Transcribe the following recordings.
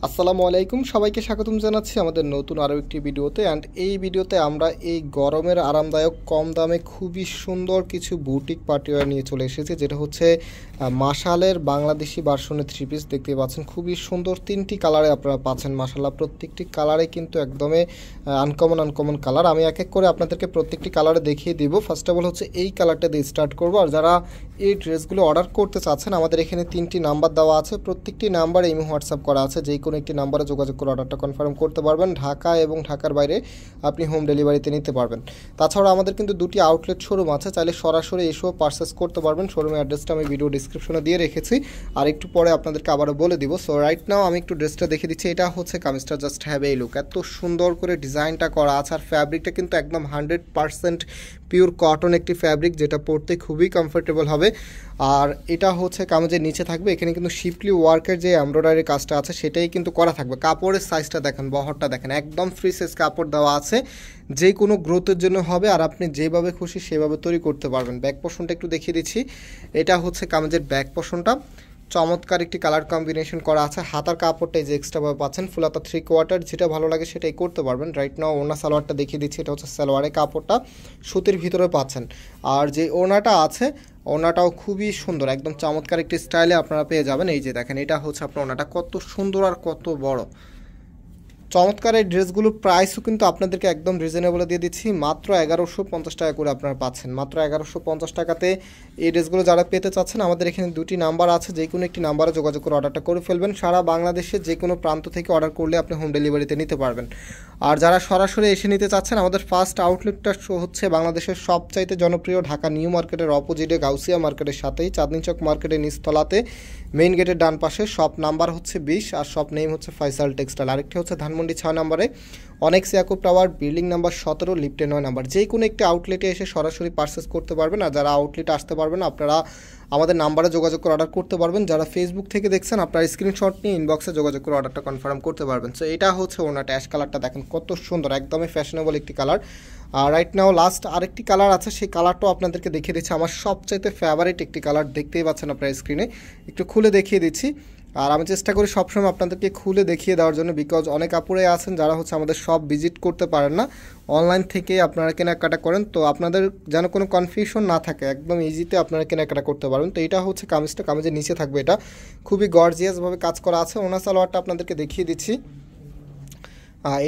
আসসালামু আলাইকুম, সবাইকে স্বাগতম জানাচ্ছি আমাদের নতুন আরও একটি ভিডিওতে। অ্যান্ড এই ভিডিওতে আমরা এই গরমের আরামদায়ক কম দামে খুবই সুন্দর কিছু বুটিক পার্টিওয়্যার নিয়ে চলে এসেছি, যেটা হচ্ছে মাশালের বাংলাদেশি ভার্সনের থ্রি পিস। দেখতে পাচ্ছেন খুবই সুন্দর, তিনটি কালারে আপনারা পাচ্ছেন। মাশাল্লাহ প্রত্যেকটি কালারে কিন্তু একদমই আনকমন কালার। আমি এক এক করে আপনাদেরকে প্রত্যেকটি কালারে দেখিয়ে দিব। ফার্স্ট অফ অল হচ্ছে এই কালারটা দিয়ে স্টার্ট করবো। আর যারা এই ড্রেসগুলো অর্ডার করতে চাচ্ছেন, আমাদের এখানে 3টি নাম্বার দেওয়া আছে, প্রত্যেকটি নাম্বারে ইমো হোয়াটসঅ্যাপ করা আছে। যেই কোনো একটি নাম্বারে যোগাযোগ করে অর্ডারটা কনফার্ম করতে পারবেন। ঢাকা এবং ঢাকার বাইরে আপনি হোম ডেলিভারিতে নিতে পারবেন। তাছাড়া আমাদের কিন্তু দুটি আউটলেট শোরুম আছে, চাইলে সরাসরি এসেও পারচেস করতে পারবেন। শোরুমের অ্যাড্রেসটা আমি ভিডিও ডিসক্রিপশনে দিয়ে রেখেছি, আর একটু পরে আপনাদেরকে আবারও বলে দিব। সো রাইট নাও আমি একটু ড্রেসটা দেখে দিচ্ছি। এটা হচ্ছে কামিজটা, জাস্ট হ্যাভ এই লুক। এত সুন্দর করে ডিজাইনটা করা আছে, আর ফ্যাব্রিকটা কিন্তু একদম 100% পিওর কটন একটি ফ্যাব্রিক, যেটা পরতে খুবই কমফোর্টেবল হবে। আর এটা হচ্ছে কামিজের নিচে থাকবে, এখানে কিন্তু শিপলি ওয়ার্কের যে এমব্রয়ডারি কাজটা আছে সেটাই কিন্তু করা থাকবে। কাপড়ের সাইজটা দেখেন, বহরটা দেখেন, একদম ফ্রি সাইজ কাপড় দেওয়া আছে, যে কোনো গ্রোথের জন্য হবে। আর আপনি যেভাবে খুশি সেভাবে তৈরি করতে পারবেন। ব্যাক পোর্শনটা একটু দেখিয়ে দিচ্ছি। এটা হচ্ছে কামিজের ব্যাক পোর্শনটা, চমৎকার একটি কালার কম্বিনেশন করা আছে। হাতার কাপড়টা এই যে এক্সট্রাভাবে পাচ্ছেন, ফুল হাতা 3/4, যেটা ভালো লাগে সেটাই করতে পারবেন। রাইট নাও ওনা সালোয়ারটা দেখিয়ে দিচ্ছি। এটা হচ্ছে সালোয়ারের কাপড়টা, সুতির ভিতরে পাচ্ছেন। আর যে ওনাটা আছে, ওনাটাও খুবই সুন্দর, একদম চমৎকার একটি স্টাইলে আপনারা পেয়ে যাবেন। এই যে দেখেন, এটা হচ্ছে আপনার ওনাটা, কত সুন্দর আর কত বড়। চমৎকার এই ড্রেসগুলোর প্রাইসও কিন্তু আপনাদেরকে একদম রিজনেবলে দিয়ে দিচ্ছি, মাত্র 1150 টাকা করে আপনারা পাচ্ছেন। মাত্র 1150 টাকাতে এই ড্রেসগুলো যারা পেতে চাচ্ছেন, আমাদের এখানে দুটি নাম্বার আছে, যে কোনো একটি নাম্বারে যোগাযোগ করে অর্ডারটা করে ফেলবেন। সারা বাংলাদেশে যে কোনো প্রান্ত থেকে অর্ডার করলে আপনি হোম ডেলিভারিতে নিতে পারবেন। আর যারা সরাসরি এসে নিতে চাচ্ছেন, আমাদের ফার্স্ট আউটলেটটা হচ্ছে বাংলাদেশের সবচাইতে জনপ্রিয় ঢাকা নিউ মার্কেটের অপোজিটে গাউসিয়া মার্কেটের সাথেই চাঁদনী চক মার্কেটের নিচতলাতে মেইন গেটের ডান পাশে। শপ নাম্বার হচ্ছে 20, আর শপ নেম হচ্ছে ফয়সাল টেক্সটাইল। আরেকটি হচ্ছে ধানমন্ডি 6 নম্বরে অনেক ইয়াকুব টাওয়ার, বিল্ডিং নাম্বার 17, লিফটে 9 নাম্বার। যে কোনো একটি আউটলেটে এসে সরাসরি পারচেস করতে পারবেন। আর যারা আউটলেটে আসতে পারবেন, আপনারা আমাদের নাম্বারে যোগাযোগ করে অর্ডার করতে পারবেন। যারা ফেসবুক থেকে দেখছেন, আপনারা স্ক্রিনশট নিয়ে ইনবক্সে যোগাযোগ করে অর্ডারটা কনফার্ম করতে পারবেন। সো এটা হচ্ছে ওনাটা, অ্যাশ কালারটা দেখেন কত সুন্দর, একদমই ফ্যাশনেবল একটি কালার। আর রাইট নাও লাস্ট আরেকটি কালার আছে, সেই কালারটাও আপনাদেরকে দেখিয়ে দিচ্ছি। আমার সবচাইতে ফেভারিট একটি কালার, দেখতেই পাচ্ছেন আপনার স্ক্রিনে, একটু খুলে দেখিয়ে দিচ্ছি। আর আমি চেষ্টা করি সবসময় আপনাদেরকে খুলে দেখিয়ে দেওয়ার জন্য, বিকজ অনেক আপুরে আছেন যারা হচ্ছে আমাদের সব ভিজিট করতে পারেন না, অনলাইন থেকে আপনারা কেনাকাটা করেন। তো আপনাদের যেন কোনো কনফিউশন না থাকে, একদম ইজিতে আপনারা কেনাকাটা করতে পারবেন। তো এটা হচ্ছে কামিজটা, কামিজের নিচে থাকবে, এটা খুবই গর্জিয়াসভাবে কাজ করা আছে। ওনা সালোয়ারটা আপনাদেরকে দেখিয়ে দিচ্ছি।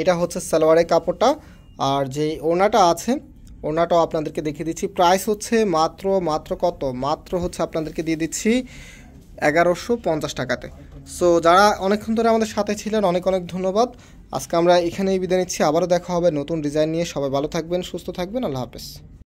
এটা হচ্ছে সালোয়ারের কাপড়টা, আর যে ওনাটা আছে ওনাটাও আপনাদেরকে দেখিয়ে দিচ্ছি। প্রাইস হচ্ছে মাত্র কত, মাত্র হচ্ছে আপনাদেরকে দিয়ে দিচ্ছি 1150 টাকাতে। সো যারা অনেকক্ষণ ধরে আমাদের সাথে ছিলেন, অনেক ধন্যবাদ। আজকে আমরা এখানেই বিদায় নিচ্ছি, আবারও দেখা হবে নতুন ডিজাইন নিয়ে। সবাই ভালো থাকবেন, সুস্থ থাকবেন, আল্লাহ হাফেজ।